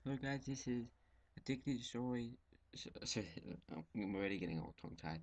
Hello guys, this is Addicted to Story. Sorry, I'm already getting all tongue-tied.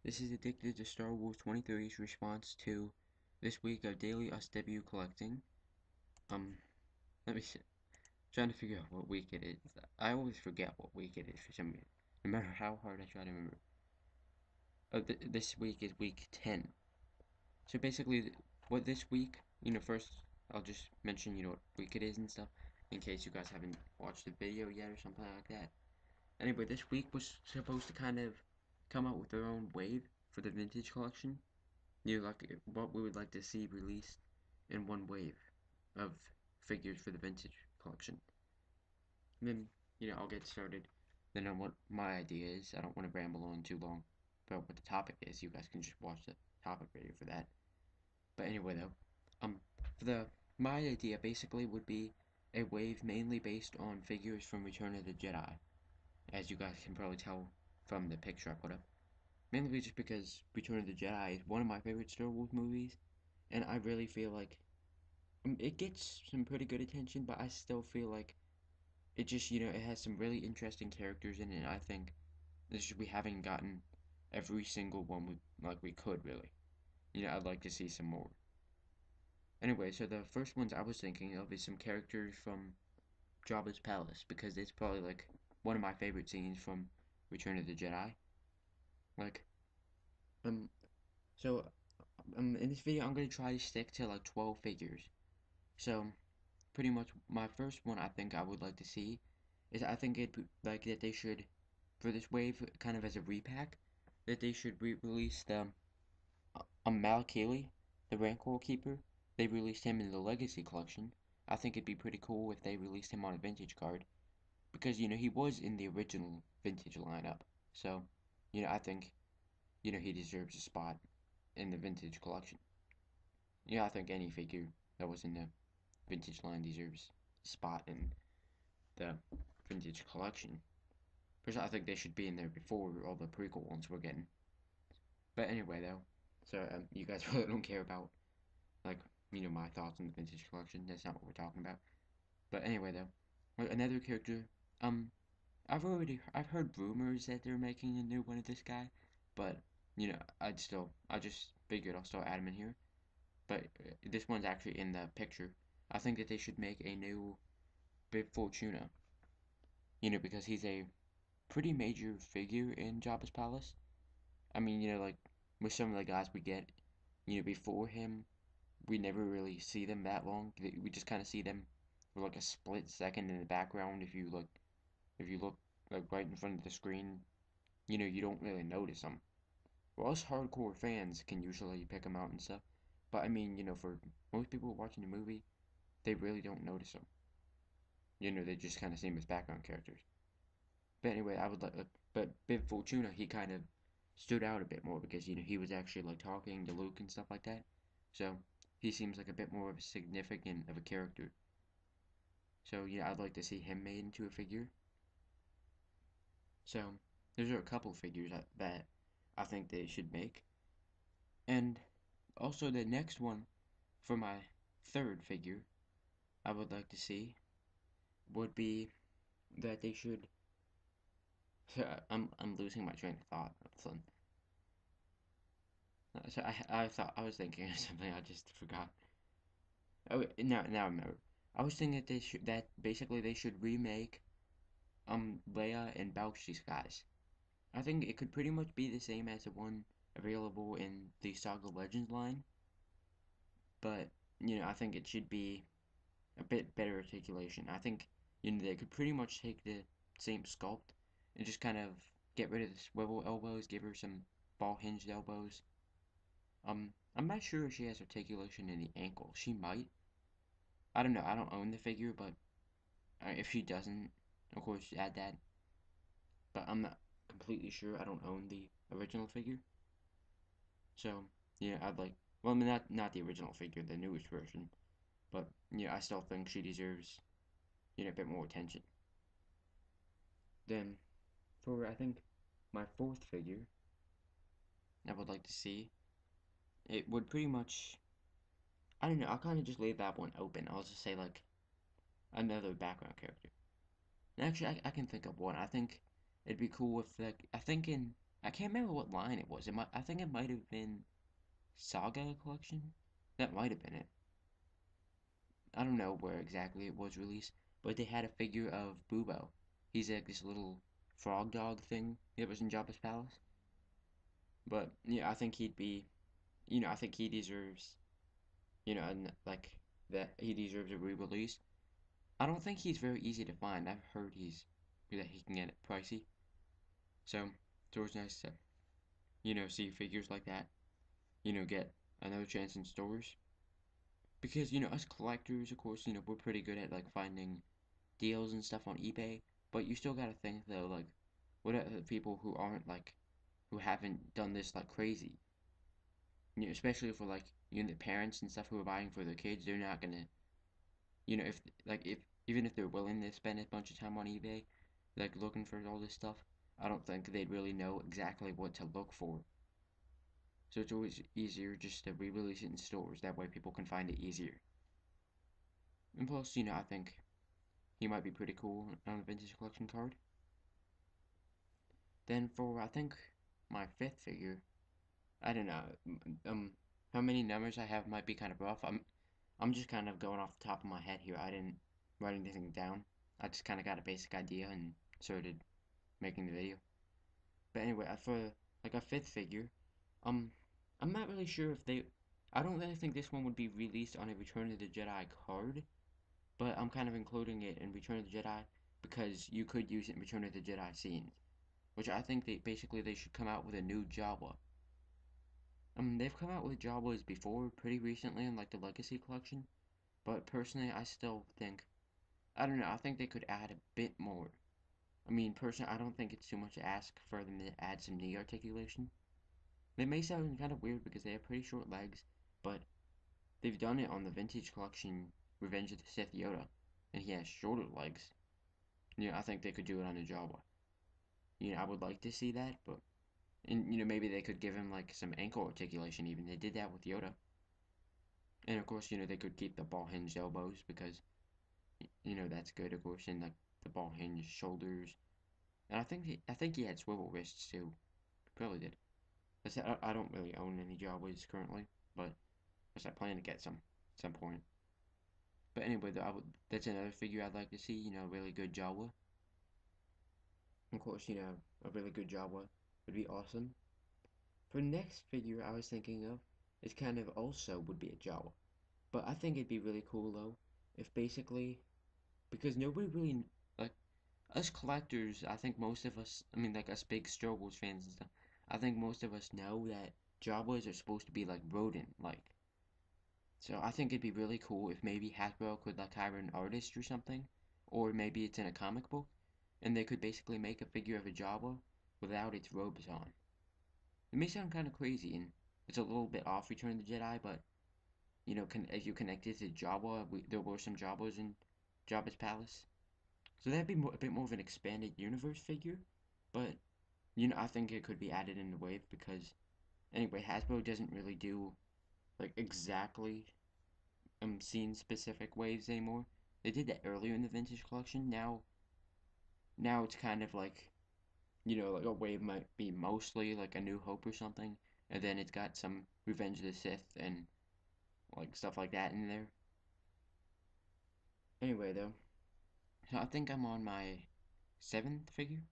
This is Addicted to Star Wars 23's response to this week of daily SW collecting. Let me see. Trying to figure out what week it is. I always forget what week it is for some reason. No matter how hard I try to remember. This week is week 10. So basically, what this week, first I'll just mention, what week it is and stuff, in case you guys haven't watched the video yet or something like that. Anyway, this week was supposed to kind of come out with their own wave for the vintage collection. Like what we would like to see released in one wave of figures for the vintage collection. And then, I'll get started then on what my idea is. I don't want to ramble on too long about what the topic is. You guys can just watch the topic video for that. But anyway, though, for my idea basically would be a wave mainly based on figures from Return of the Jedi, as you guys can probably tell from the picture I put up. Mainly just because Return of the Jedi is one of my favorite Star Wars movies, and I really feel like it gets some pretty good attention, but I still feel like it just, it has some really interesting characters in it, and I think we haven't gotten every single one we could really. I'd like to see some more. Anyway, so the first ones I was thinking of is some characters from Jabba's palace, because it's probably like one of my favorite scenes from Return of the Jedi. Like, um, so in this video I'm gonna try to stick to like 12 figures. So pretty much my first one I think I would like to see is I think it like that they should, for this wave kind of as a repack, that they should release the Malakili, the Rancor Keeper. They released him in the Legacy Collection. I think it'd be pretty cool if they released him on a vintage card, because he was in the original vintage lineup. So I think he deserves a spot in the vintage collection. I think any figure that was in the vintage line deserves a spot in the vintage collection. Personally, I think they should be in there before all the prequel ones we're getting. But anyway, though, so you guys really don't care about like my thoughts on the vintage collection. That's not what we're talking about. But anyway, though, another character. Um, I've heard rumors that they're making a new one of this guy, but I just figured I'll still add him in here. But this one's actually in the picture. I think that they should make a new Bib Fortuna. Because he's a pretty major figure in Jabba's palace. I mean, like with some of the guys we get, before him, we never really see them that long. We just kind of see them for like a split second in the background. If you look like right in front of the screen, you don't really notice them. Well, us hardcore fans can usually pick them out and stuff. But I mean, for most people watching the movie, they really don't notice them. They just kind of see them as background characters. But anyway, I would like, but Bib Fortuna, he kind of stood out a bit more because he was actually like talking to Luke and stuff like that. So he seems like a bit more of a significant of a character. So I'd like to see him made into a figure. So those are a couple figures that I think they should make. And also the next one for my third figure I would like to see would be that they should. I'm losing my train of thought. So I thought I was thinking of something I just forgot. Oh, now I remember. I was thinking that basically they should remake Leia and Bakshi's guys. I think it could pretty much be the same as the one available in the Saga Legends line, but I think it should be a bit better articulation. I think they could pretty much take the same sculpt and just kind of get rid of the swivel elbows, give her some ball hinged elbows. I'm not sure if she has articulation in the ankle. She might. I don't know. I don't own the figure, but if she doesn't, of course, add that. But I'm not completely sure. I don't own the original figure, so I'd like. Well, I mean, not the original figure, the newest version, but I still think she deserves a bit more attention. Then, for I think my fourth figure, I would like to see it would pretty much. I don't know. I'll kind of just leave that one open. I'll just say like another background character. Actually, I can think of one. I think it'd be cool if like I can't remember what line it was. I think it might have been Saga Collection. That might have been it. I don't know where exactly it was released, but they had a figure of Bubo. He's like this little frog dog thing that was in Jabba's palace. But yeah, I think he'd be, I think he deserves, and like that he deserves a re-release. I don't think he's very easy to find. I've heard that he can get it pricey. So it's always nice to, see figures like that, get another chance in stores. Because, us collectors, of course, we're pretty good at like finding deals and stuff on eBay, but you still gotta think though, like, what are the people who aren't like, who haven't done this like crazy? Especially for like, the parents and stuff who are buying for their kids, they're not gonna, if even if they're willing to spend a bunch of time on eBay, like looking for all this stuff, I don't think they'd really know exactly what to look for. So it's always easier just to re-release it in stores. That way people can find it easier. And plus, I think he might be pretty cool on a vintage collection card. Then for I think my fifth figure, I don't know. How many numbers I have might be kind of rough. I'm just kind of going off the top of my head here. I didn't write anything down. I just kind of got a basic idea and started making the video. But anyway, for like a fifth figure, um, I'm not really sure if they. I don't really think this one would be released on a Return of the Jedi card, but I'm kind of including it in Return of the Jedi because you could use it in Return of the Jedi scenes, which I think they should come out with a new Jawa. They've come out with Jawas before pretty recently in like the Legacy collection, but personally, I still think I don't know. I think they could add a bit more. Personally, I don't think it's too much to ask for them to add some knee articulation. It may sound kind of weird because they have pretty short legs, but they've done it on the vintage collection Revenge of the Sith Yoda, and he has shorter legs. I think they could do it on a Jawa. I would like to see that, but and maybe they could give him like some ankle articulation even. They did that with Yoda. And of course, they could keep the ball hinged elbows because that's good, of course, and like the ball hinged shoulders. And I think he had swivel wrists too. Probably did. I don't really own any Jawas currently, but I plan to get some at some point. But anyway, that's another figure I'd like to see. A really good Jawa. Of course, a really good Jawa would be awesome. For the next figure I was thinking of, is kind of also would be a Jawa. But I think it'd be really cool though if basically because nobody really like us collectors. I think most of us, like us big Star Wars fans and stuff. I think most of us know that Jawas are supposed to be like rodent like. So I think it'd be really cool if maybe Hasbro could like hire an artist or something, or maybe it's in a comic book, and they could basically make a figure of a Jawa without its robes on. It may sound kind of crazy and it's a little bit off Return of the Jedi, but as you connect it to Jawa, there were some Jawas in Jabba's palace. So that'd be a bit more of an expanded universe figure, but I think it could be added in the wave because anyway, Hasbro doesn't really do like exactly scene specific waves anymore. They did that earlier in the vintage collection. Now it's kind of like like a wave might be mostly like a New Hope or something, and then it's got some Revenge of the Sith and like stuff like that in there. Anyway, though, so I think I'm on my seventh figure.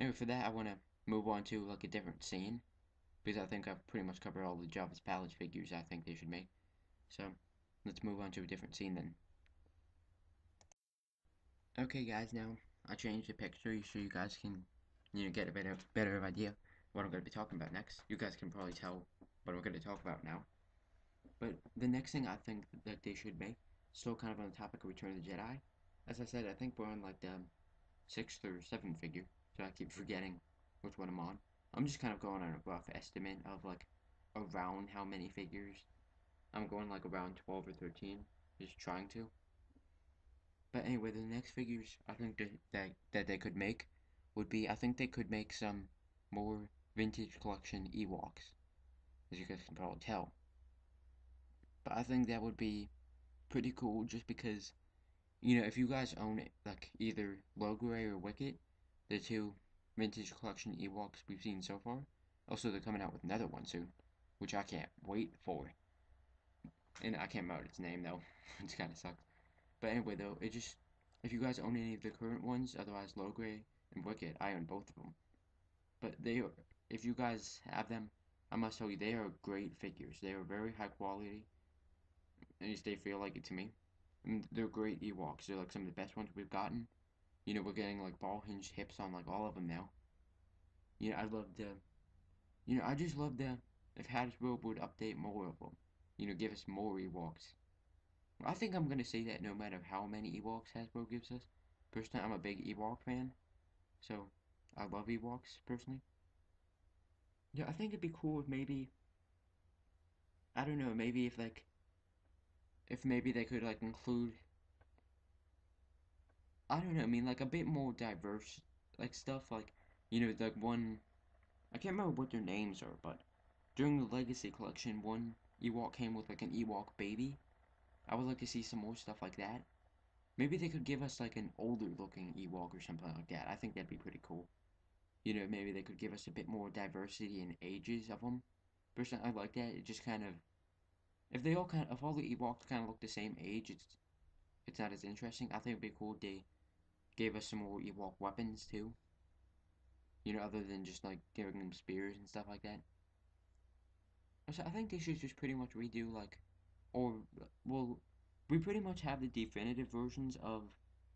Anyway, for that, I want to move on to like a different scene because I think I've pretty much covered all the Jabba's Palace figures I think they should make. So let's move on to a different scene then. Okay, guys, now I changed the picture so you guys can get a better idea what I'm going to be talking about next. You guys can probably tell what I'm going to talk about now. But the next thing I think that they should make, still kind of on the topic of Return of the Jedi, as I said, I think we're on like the sixth or seventh figure, so I keep forgetting which one I'm on. I'm just kind of going on a rough estimate of like around how many figures. I'm going like around 12 or 13, just trying to. But anyway, the next figures I think that they could make would be I think they could make some more vintage collection Ewoks, as you guys can probably tell. But I think that would be pretty cool just because if you guys own it, like either Logray or Wicket, the two vintage collection Ewoks we've seen so far. Also, they're coming out with another one soon, which I can't wait for. And I can't remember its name though, which kind of sucks. But anyway, though, it just if you guys own any of the current ones, otherwise Logray and Wicket, I own both of them. But if you guys have them, I must tell you they are great figures. They are very high quality, at least they feel like it to me. And they're great Ewoks. They're like some of the best ones we've gotten. We're getting like ball hinged hips on like all of them now. I love I just love if Hasbro would update more of them. Give us more Ewoks. I think I'm gonna say that no matter how many Ewoks Hasbro gives us. Personally, I'm a big Ewok fan, so I love Ewoks personally. Yeah, I think it'd be cool if maybe I don't know, maybe if maybe they could like include I don't know, I mean like a bit more diverse like stuff like like one I can't remember what their names are, but during the Legacy collection, one Ewok came with like an Ewok baby. I would like to see some more stuff like that. Maybe they could give us like an older looking Ewok or something like that. I think that'd be pretty cool. Maybe they could give us a bit more diversity in ages of them. Personally, I like that. It just kind of if all the Ewoks kind of look the same age, it's not as interesting. I think it'd be cool if they gave us some more Ewok weapons too. Other than just like giving them spears and stuff like that. So I think they should just pretty much redo or well, we pretty much have the definitive versions of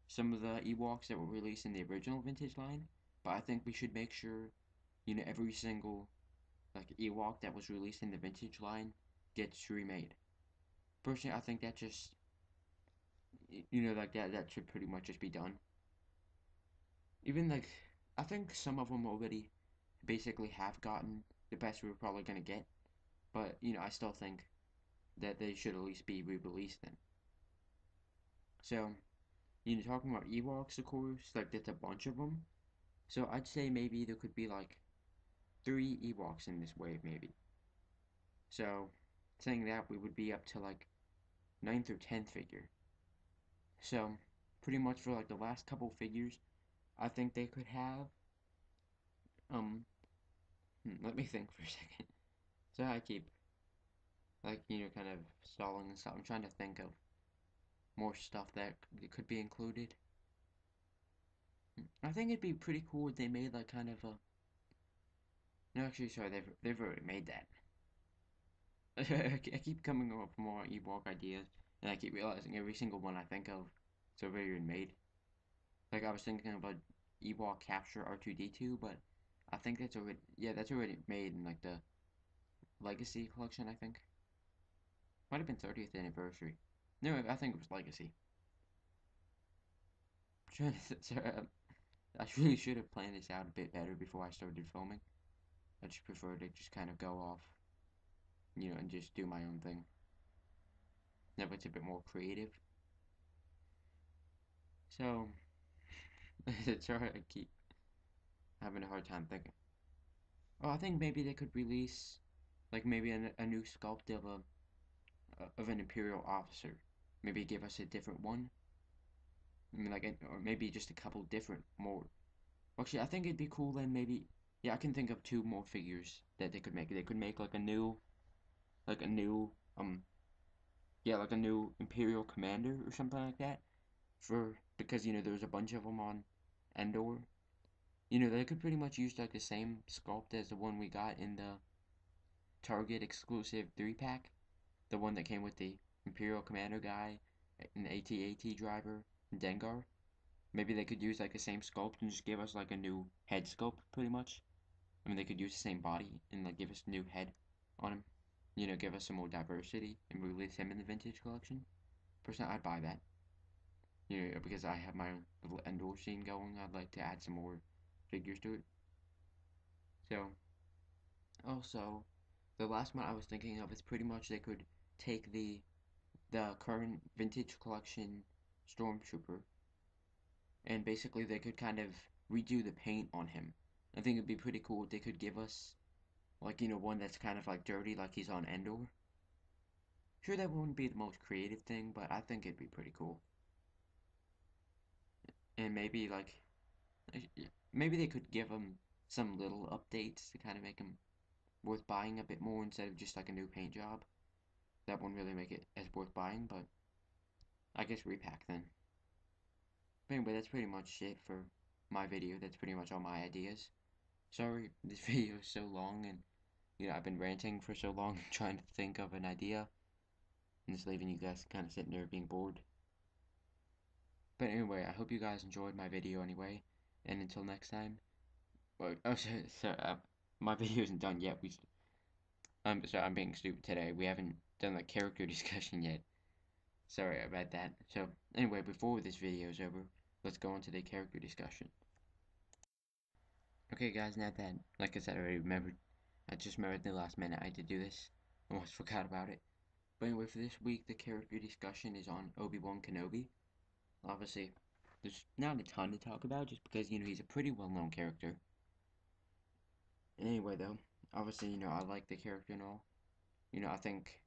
some of the Ewoks that were released in the original vintage line, but I think we should make sure every single like Ewok that was released in the vintage line gets remade. Personally, I think that just like that should pretty much just be done. Even like I think some of them already basically have gotten the best we're probably gonna get, but I still think that they should at least be re-released then. So talking about Ewoks, of course, like that's a bunch of them. So I'd say maybe there could be like 3 Ewoks in this wave, maybe. So saying that, we would be up to like ninth or 10th figure. So pretty much for like the last couple figures, I think they could have. Um, let me think for a second. So I keep like kind of stalling and stuff. I'm trying to think of more stuff that could be included. I think it'd be pretty cool if they made like kind of a. No, actually, sorry, they've already made that. I keep coming up with more Ewok ideas, and I keep realizing every single one I think of is already been made. Like I was thinking about Ewok Capture R2D2, but I think that's already made in like the Legacy collection. I think might have been 30th anniversary. No, I think it was Legacy. Sorry, I really should have planned this out a bit better before I started filming. I just prefer to just kind of go off, and just do my own thing. Now it's a bit more creative. So, sorry, I keep having a hard time thinking. Oh, I think maybe they could release, like maybe a new sculpt of an Imperial officer. Maybe give us a different one. I mean, or maybe just a couple different more. Actually, I think it'd be cool then maybe. Yeah, I can think of 2 more figures that they could make. They could make like a new, yeah, like a new Imperial commander or something like that. Because there's a bunch of them on Endor. They could pretty much use like the same sculpt as the one we got in the Target exclusive 3-pack. The one that came with the Imperial Commander guy, an AT-AT driver, and Dengar. Maybe they could use like the same sculpt and just give us like a new head sculpt, pretty much. I mean, they could use the same body and like give us a new head on him. Give us some more diversity and release him in the vintage collection. Personally, I'd buy that. Because I have my own little Endor scene going. I'd like to add some more figures to it. So, also, the last one I was thinking of is pretty much they could take the current vintage collection Stormtrooper, and basically they could kind of redo the paint on him. I think it'd be pretty cool if they could give us like one that's kind of like dirty, like he's on Endor. Sure, that wouldn't be the most creative thing, but I think it'd be pretty cool. and maybe like maybe they could give him some little updates to kind of make him worth buying a bit more instead of just like a new paint job. That wouldn't really make it as worth buying, but I guess repack then. But anyway, that's pretty much it for my video. That's pretty much all my ideas. Sorry this video is so long, and I've been ranting for so long trying to think of an idea and just leaving you guys kind of sitting there being bored. But anyway, I hope you guys enjoyed my video anyway, and until next time. Well, oh, my video isn't done yet. Sorry, I'm being stupid today. We haven't done the character discussion yet. Sorry about that. So anyway, before this video is over, let's go on to the character discussion. Okay, guys, now that, like I said, I just remembered the last minute I had to do this. I almost forgot about it. But anyway, for this week, the character discussion is on Obi-Wan Kenobi. Obviously, there's not a ton to talk about just because, he's a pretty well-known character. And anyway, though, obviously, I like the character and all. I think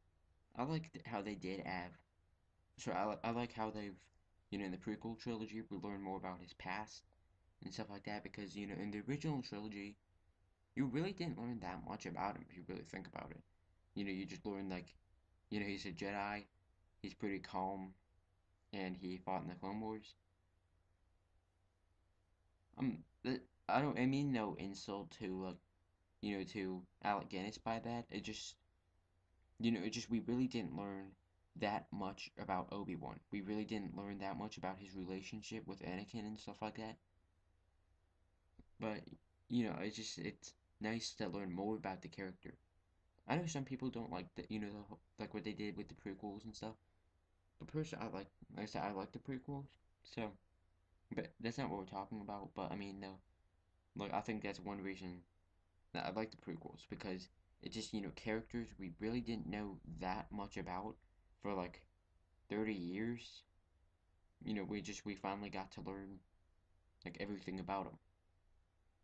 I like how they did have. So I like how they've, in the prequel trilogy, we learn more about his past and stuff like that because, in the original trilogy, you really didn't learn that much about him if you really think about it. You just learn, like, he's a Jedi, he's pretty calm, and he fought in the Clone Wars. Um, I don't, I mean no insult to, like, to Alec Guinness by that. We really didn't learn that much about Obi-Wan. We really didn't learn that much about his relationship with Anakin and stuff like that. But, it's nice to learn more about the character. I know some people don't like like what they did with the prequels and stuff. But personally, like I said, I like the prequels. So, but that's not what we're talking about. But I mean, no, like I think that's one reason that I like the prequels because it just characters we really didn't know that much about for like 30 years. We finally got to learn like everything about them.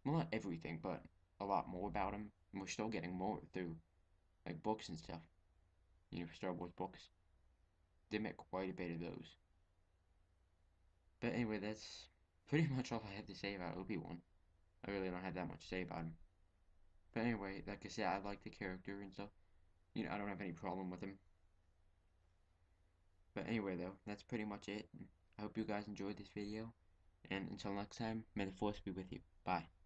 Well, not everything, but a lot more about them. And we're still getting more through like books and stuff. Star Wars books. They make quite a bit of those. But anyway, that's pretty much all I have to say about Obi-Wan. I really don't have that much to say about him. But anyway, like I said, I like the character and stuff. I don't have any problem with him. But anyway, though, that's pretty much it. I hope you guys enjoyed this video. And until next time, may the force be with you. Bye.